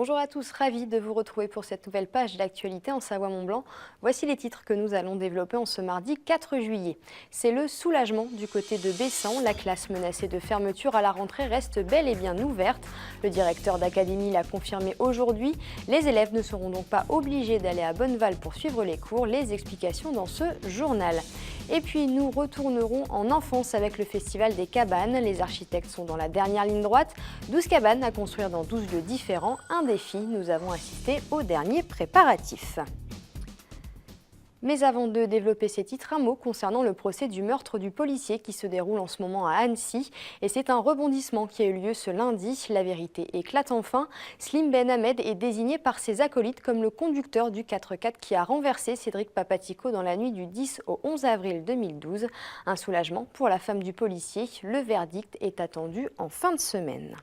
Bonjour à tous, ravi de vous retrouver pour cette nouvelle page d'actualité en Savoie-Mont-Blanc. Voici les titres que nous allons développer en ce mardi 4 juillet. C'est le soulagement du côté de Bessan. La classe menacée de fermeture à la rentrée reste bel et bien ouverte. Le directeur d'académie l'a confirmé aujourd'hui. Les élèves ne seront donc pas obligés d'aller à Bonneval pour suivre les cours. Les explications dans ce journal. Et puis nous retournerons en enfance avec le Festival des cabanes. Les architectes sont dans la dernière ligne droite. 12 cabanes à construire dans 12 lieux différents. Un défi, nous avons assisté aux derniers préparatifs. Mais avant de développer ces titres, un mot concernant le procès du meurtre du policier qui se déroule en ce moment à Annecy. Et c'est un rebondissement qui a eu lieu ce lundi. La vérité éclate enfin. Slim Ben Hamed est désigné par ses acolytes comme le conducteur du 4x4 qui a renversé Cédric Papatico dans la nuit du 10 au 11 avril 2012. Un soulagement pour la femme du policier. Le verdict est attendu en fin de semaine.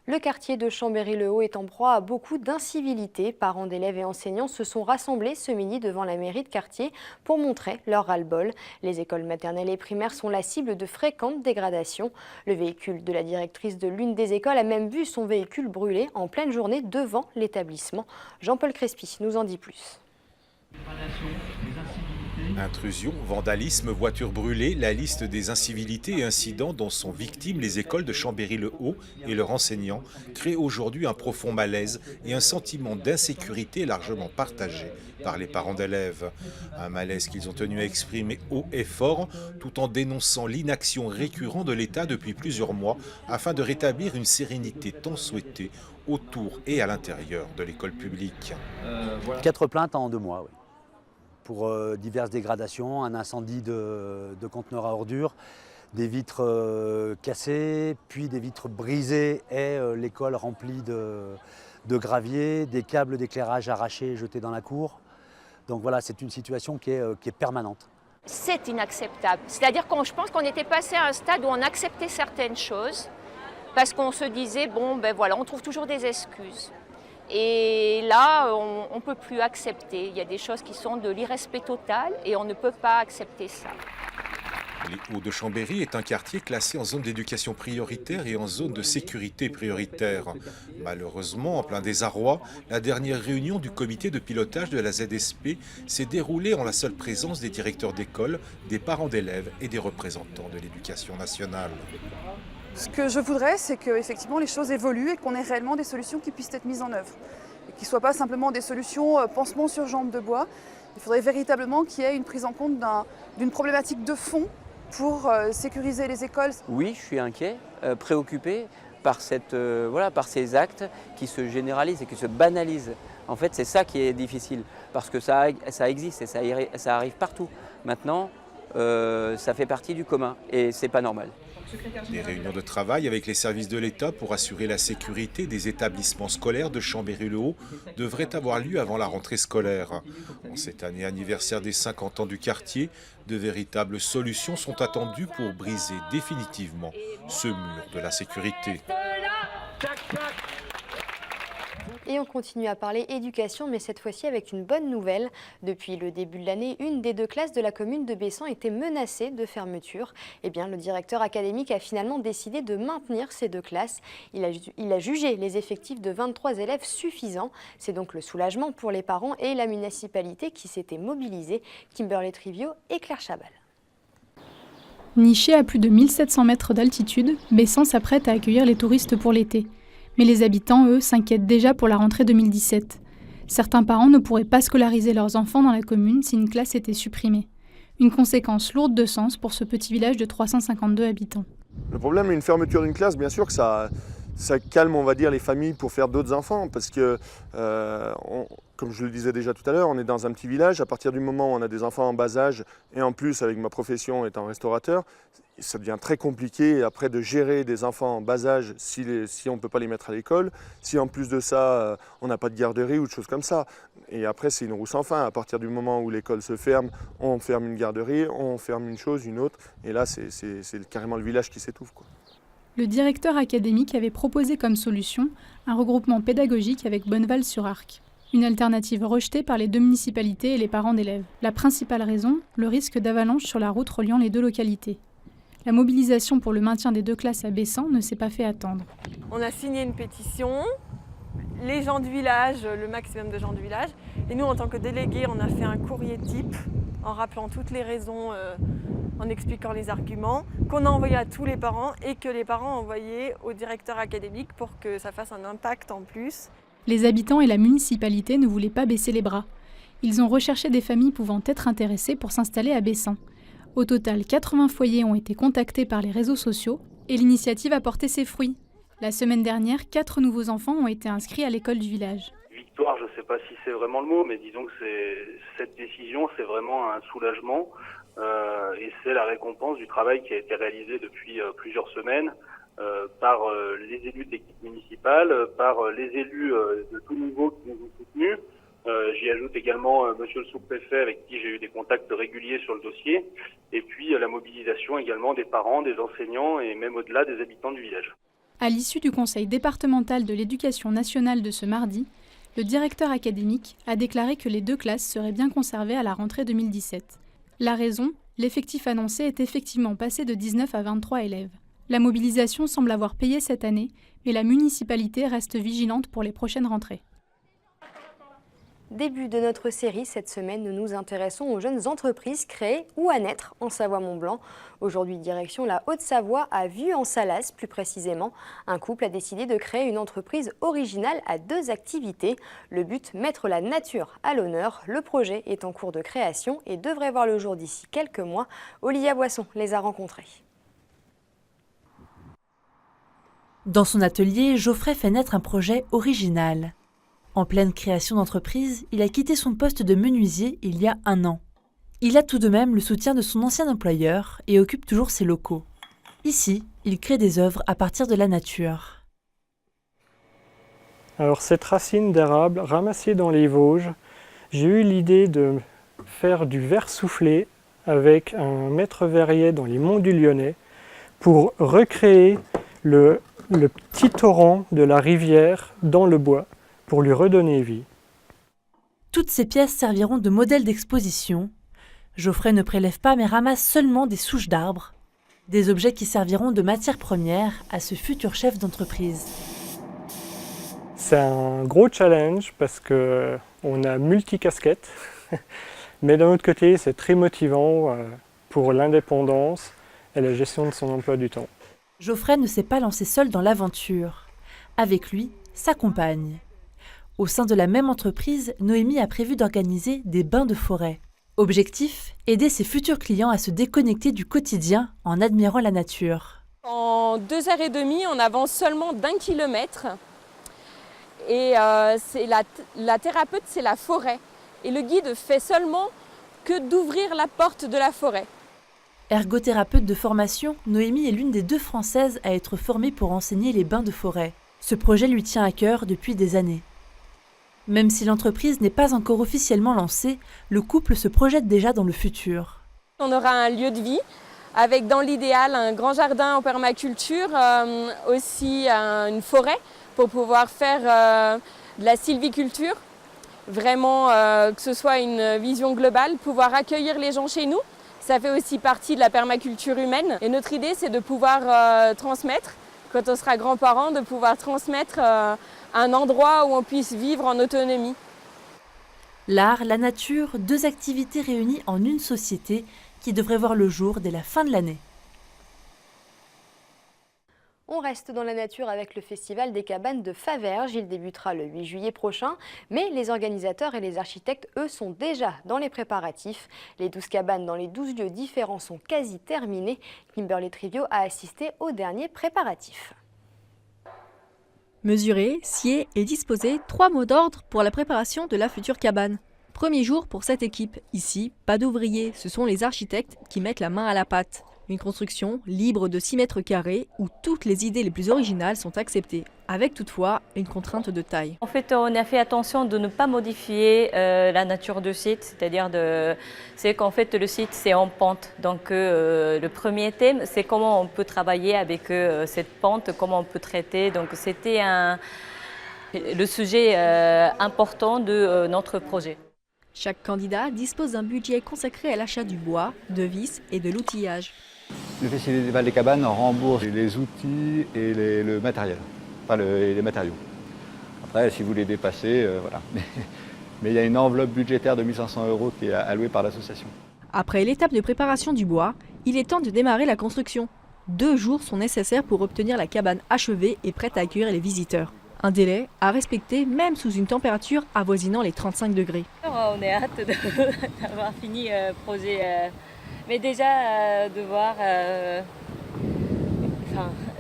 Le quartier de Chambéry-le-Haut est en proie à beaucoup d'incivilités. Parents d'élèves et enseignants se sont rassemblés ce midi devant la mairie de quartier pour montrer leur ras-le-bol. Les écoles maternelles et primaires sont la cible de fréquentes dégradations. Le véhicule de la directrice de l'une des écoles a même vu son véhicule brûler en pleine journée devant l'établissement. Jean-Paul Crespi nous en dit plus. Intrusion, vandalisme, voitures brûlées, la liste des incivilités et incidents dont sont victimes les écoles de Chambéry-le-Haut et leurs enseignants crée aujourd'hui un profond malaise et un sentiment d'insécurité largement partagé par les parents d'élèves. Un malaise qu'ils ont tenu à exprimer haut et fort tout en dénonçant l'inaction récurrente de l'État depuis plusieurs mois afin de rétablir une sérénité tant souhaitée autour et à l'intérieur de l'école publique. 4 plaintes en 2 mois, oui. Pour diverses dégradations, un incendie de conteneurs à ordures, des vitres cassées, puis des vitres brisées et l'école remplie de gravier, des câbles d'éclairage arrachés et jetés dans la cour. Donc voilà, c'est une situation qui est permanente. C'est inacceptable. C'est-à-dire que je pense qu'on était passé à un stade où on acceptait certaines choses parce qu'on se disait, bon ben voilà, on trouve toujours des excuses. Et là, on ne peut plus accepter. Il y a des choses qui sont de l'irrespect total et on ne peut pas accepter ça. Les Hauts de Chambéry est un quartier classé en zone d'éducation prioritaire et en zone de sécurité prioritaire. Malheureusement, en plein désarroi, la dernière réunion du comité de pilotage de la ZSP s'est déroulée en la seule présence des directeurs d'école, des parents d'élèves et des représentants de l'éducation nationale. Ce que je voudrais, c'est qu'effectivement les choses évoluent et qu'on ait réellement des solutions qui puissent être mises en œuvre. Et qui ne soient pas simplement des solutions pansement sur jambe de bois. Il faudrait véritablement qu'il y ait une prise en compte d'une problématique de fond pour sécuriser les écoles. Oui, je suis inquiet, préoccupé par ces actes qui se généralisent et qui se banalisent. En fait, c'est ça qui est difficile, parce que ça existe et ça arrive partout. Maintenant, ça fait partie du commun et c'est pas normal. Des réunions de travail avec les services de l'État pour assurer la sécurité des établissements scolaires de Chambéry-le-Haut devraient avoir lieu avant la rentrée scolaire. En cette année anniversaire des 50 ans du quartier, de véritables solutions sont attendues pour briser définitivement ce mur de la sécurité. Et on continue à parler éducation, mais cette fois-ci avec une bonne nouvelle. Depuis le début de l'année, une des 2 classes de la commune de Bessan était menacée de fermeture. Eh bien, le directeur académique a finalement décidé de maintenir ces 2 classes. Il a jugé les effectifs de 23 élèves suffisants. C'est donc le soulagement pour les parents et la municipalité qui s'était mobilisée. Kimberly Trivio et Claire Chabal. Nichée à plus de 1700 mètres d'altitude, Bessan s'apprête à accueillir les touristes pour l'été. Mais les habitants, eux, s'inquiètent déjà pour la rentrée 2017. Certains parents ne pourraient pas scolariser leurs enfants dans la commune si une classe était supprimée. Une conséquence lourde de sens pour ce petit village de 352 habitants. Le problème, une fermeture d'une classe, bien sûr que ça calme, on va dire, les familles pour faire d'autres enfants. Parce que, comme je le disais déjà tout à l'heure, on est dans un petit village. À partir du moment où on a des enfants en bas âge, et en plus avec ma profession étant restaurateur, ça devient très compliqué après de gérer des enfants en bas âge si on ne peut pas les mettre à l'école, si en plus de ça on n'a pas de garderie ou de choses comme ça. Et après c'est une roue sans fin, à partir du moment où l'école se ferme, on ferme une garderie, on ferme une chose, une autre, et là c'est carrément le village qui s'étouffe, quoi. Le directeur académique avait proposé comme solution un regroupement pédagogique avec Bonneval-sur-Arc. Une alternative rejetée par les 2 municipalités et les parents d'élèves. La principale raison, le risque d'avalanche sur la route reliant les 2 localités. La mobilisation pour le maintien des 2 classes à Bessan ne s'est pas fait attendre. On a signé une pétition les gens du village, le maximum de gens du village. Et nous, en tant que délégués, on a fait un courrier type en rappelant toutes les raisons, en expliquant les arguments, qu'on a envoyé à tous les parents et que les parents ont envoyé au directeur académique pour que ça fasse un impact en plus. Les habitants et la municipalité ne voulaient pas baisser les bras. Ils ont recherché des familles pouvant être intéressées pour s'installer à Bessin. Au total, 80 foyers ont été contactés par les réseaux sociaux et l'initiative a porté ses fruits. La semaine dernière, 4 nouveaux enfants ont été inscrits à l'école du village. Victoire, je ne sais pas si c'est vraiment le mot, mais disons que cette décision, c'est vraiment un soulagement et c'est la récompense du travail qui a été réalisé depuis plusieurs semaines par les élus de l'équipe municipale, par les élus de tout niveau qui nous ont soutenus. J'y ajoute également monsieur le sous-préfet avec qui j'ai eu des contacts réguliers sur le dossier et puis la mobilisation également des parents, des enseignants et même au-delà des habitants du village. À l'issue du conseil départemental de l'éducation nationale de ce mardi, le directeur académique a déclaré que les 2 classes seraient bien conservées à la rentrée 2017. La raison, l'effectif annoncé est effectivement passé de 19 à 23 élèves. La mobilisation semble avoir payé cette année, mais la municipalité reste vigilante pour les prochaines rentrées. Début de notre série, cette semaine, nous nous intéressons aux jeunes entreprises créées ou à naître en Savoie-Mont-Blanc. Aujourd'hui, direction la Haute-Savoie, à Vues-en-Salasse plus précisément. Un couple a décidé de créer une entreprise originale à 2 activités. Le but, mettre la nature à l'honneur. Le projet est en cours de création et devrait voir le jour d'ici quelques mois. Olivia Boisson les a rencontrés. Dans son atelier, Geoffrey fait naître un projet original. En pleine création d'entreprise, il a quitté son poste de menuisier il y a 1 an. Il a tout de même le soutien de son ancien employeur et occupe toujours ses locaux. Ici, il crée des œuvres à partir de la nature. Alors cette racine d'érable ramassée dans les Vosges, j'ai eu l'idée de faire du verre soufflé avec un maître verrier dans les monts du Lyonnais pour recréer le petit torrent de la rivière dans le bois, pour lui redonner vie. Toutes ces pièces serviront de modèle d'exposition. Geoffrey ne prélève pas mais ramasse seulement des souches d'arbres, des objets qui serviront de matière première à ce futur chef d'entreprise. C'est un gros challenge parce qu'on a multicasquettes, mais d'un autre côté c'est très motivant pour l'indépendance et la gestion de son emploi du temps. Geoffrey ne s'est pas lancé seul dans l'aventure. Avec lui, sa compagne. Au sein de la même entreprise, Noémie a prévu d'organiser des bains de forêt. Objectif, aider ses futurs clients à se déconnecter du quotidien en admirant la nature. En 2h30, on avance seulement d'1 kilomètre. Et la thérapeute, c'est la forêt. Et le guide fait seulement que d'ouvrir la porte de la forêt. Ergothérapeute de formation, Noémie est l'une des 2 Françaises à être formée pour enseigner les bains de forêt. Ce projet lui tient à cœur depuis des années. Même si l'entreprise n'est pas encore officiellement lancée, le couple se projette déjà dans le futur. On aura un lieu de vie avec dans l'idéal un grand jardin en permaculture, aussi une forêt pour pouvoir faire de la sylviculture. Vraiment que ce soit une vision globale, pouvoir accueillir les gens chez nous. Ça fait aussi partie de la permaculture humaine. Et notre idée, c'est de pouvoir transmettre, quand on sera grands-parents, de pouvoir transmettre un endroit où on puisse vivre en autonomie. L'art, la nature, 2 activités réunies en une société qui devrait voir le jour dès la fin de l'année. On reste dans la nature avec le Festival des cabanes de Faverges. Il débutera le 8 juillet prochain, mais les organisateurs et les architectes, eux, sont déjà dans les préparatifs. Les 12 cabanes dans les 12 lieux différents sont quasi terminées. Kimberly Trivio a assisté aux derniers préparatifs. Mesurer, scier et disposer, 3 mots d'ordre pour la préparation de la future cabane. Premier jour pour cette équipe. Ici, pas d'ouvriers, ce sont les architectes qui mettent la main à la pâte. Une construction libre de 6 mètres carrés où toutes les idées les plus originales sont acceptées, avec toutefois une contrainte de taille. En fait, on a fait attention de ne pas modifier la nature du site, c'est-à-dire c'est qu'en fait le site c'est en pente. Donc le premier thème, c'est comment on peut travailler avec cette pente, comment on peut traiter. Donc c'était le sujet important de notre projet. Chaque candidat dispose d'un budget consacré à l'achat du bois, de vis et de l'outillage. Le Festival des cabanes rembourse les outils et le matériel, enfin les matériaux. Après, si vous les dépassez, voilà. Mais il y a une enveloppe budgétaire de 1 500 € qui est allouée par l'association. Après l'étape de préparation du bois, il est temps de démarrer la construction. 2 jours sont nécessaires pour obtenir la cabane achevée et prête à accueillir les visiteurs. Un délai à respecter même sous une température avoisinant les 35 degrés. On est hâte d'avoir fini le projet. Mais déjà de voir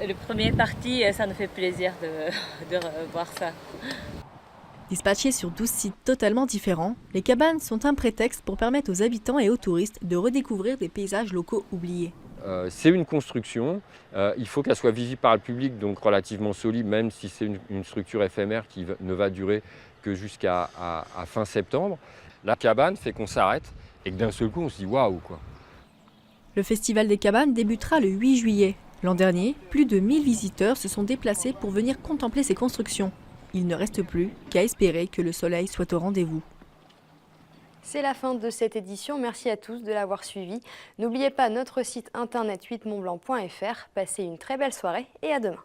le premier parti, ça nous fait plaisir de voir ça. Dispatchées sur 12 sites totalement différents, les cabanes sont un prétexte pour permettre aux habitants et aux touristes de redécouvrir des paysages locaux oubliés. C'est une construction, il faut qu'elle soit visible par le public, donc relativement solide, même si c'est une structure éphémère qui ne va durer que jusqu'à fin septembre. La cabane fait qu'on s'arrête et que d'un seul coup on se dit waouh quoi. Le Festival des cabanes débutera le 8 juillet. L'an dernier, plus de 1000 visiteurs se sont déplacés pour venir contempler ces constructions. Il ne reste plus qu'à espérer que le soleil soit au rendez-vous. C'est la fin de cette édition. Merci à tous de l'avoir suivi. N'oubliez pas notre site internet 8montblanc.fr. Passez une très belle soirée et à demain.